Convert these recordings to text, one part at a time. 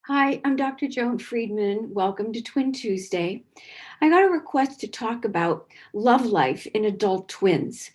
Hi, I'm Dr. Joan Friedman. Welcome to Twin Tuesday. I got a request to talk about love life in adult twins.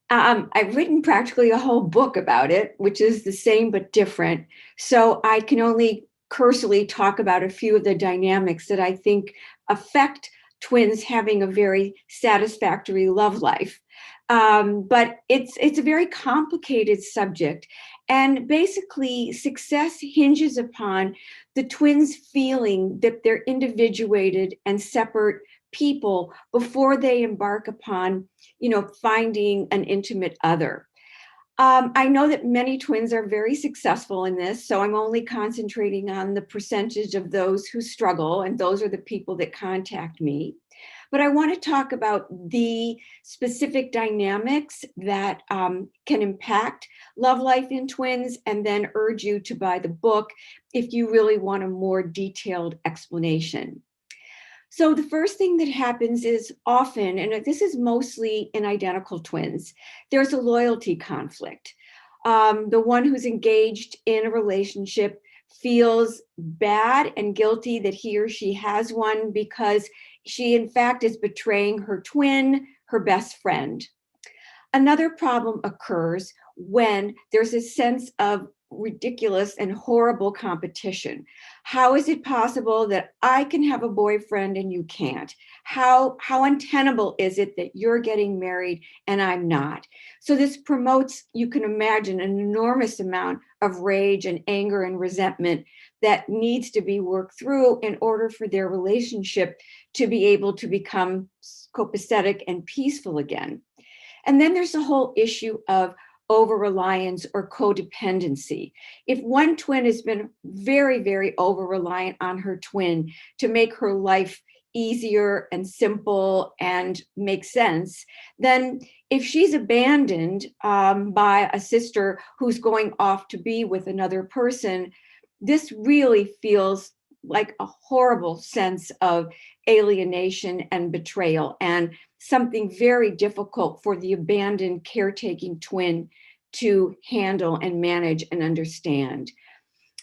I've written practically a whole book about it, which is the same but different. So I can only cursorily talk about a few of the dynamics that I think affect twins having a very satisfactory love life. But it's a very complicated subject, and basically success hinges upon the twins feeling that they're individuated and separate people before they embark upon finding an intimate other. I know that many twins are very successful in this, so I'm only concentrating on the percentage of those who struggle, and those are the people that contact me. But I want to talk about the specific dynamics that can impact love life in twins, and then urge you to buy the book if you really want a more detailed explanation. So the first thing that happens is often, and this is mostly in identical twins, there's a loyalty conflict. The one who's engaged in a relationship feels bad and guilty that he or she has one because she, in fact, is betraying her twin, her best friend. Another problem occurs when there's a sense of ridiculous and horrible competition. How is it possible that I can have a boyfriend and you can't? How untenable is it that you're getting married and I'm not? So this promotes, you can imagine, an enormous amount of rage and anger and resentment that needs to be worked through in order for their relationship to be able to become copacetic and peaceful again. And then there's the whole issue of over reliance or codependency. If one twin has been very, very over reliant on her twin to make her life easier and simple and make sense, then if she's abandoned by a sister who's going off to be with another person, this really feels like a horrible sense of alienation and betrayal, and something very difficult for the abandoned caretaking twin to handle and manage and understand.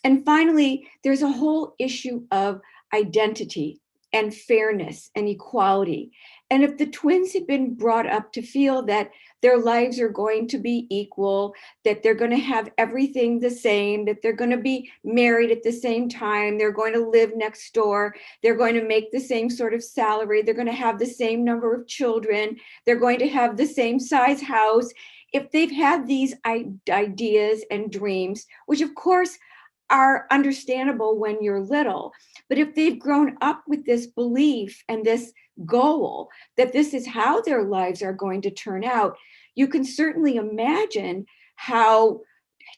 And finally, there's a whole issue of identity and fairness and equality. And if the twins had been brought up to feel that their lives are going to be equal, that they're going to have everything the same, that they're going to be married at the same time, they're going to live next door, they're going to make the same sort of salary, they're going to have the same number of children, they're going to have the same size house. If they've had these ideas and dreams, which of course are understandable when you're little. But if they've grown up with this belief and this goal that this is how their lives are going to turn out, you can certainly imagine how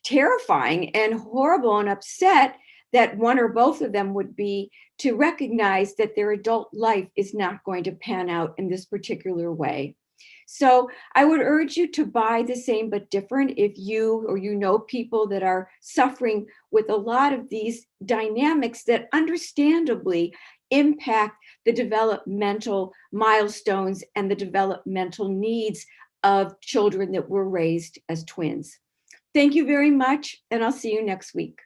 terrifying and horrible and upset that one or both of them would be to recognize that their adult life is not going to pan out in this particular way. So I would urge you to buy the same but different if you or you know people that are suffering with a lot of these dynamics that understandably impact the developmental milestones and the developmental needs of children that were raised as twins. Thank you very much, and I'll see you next week.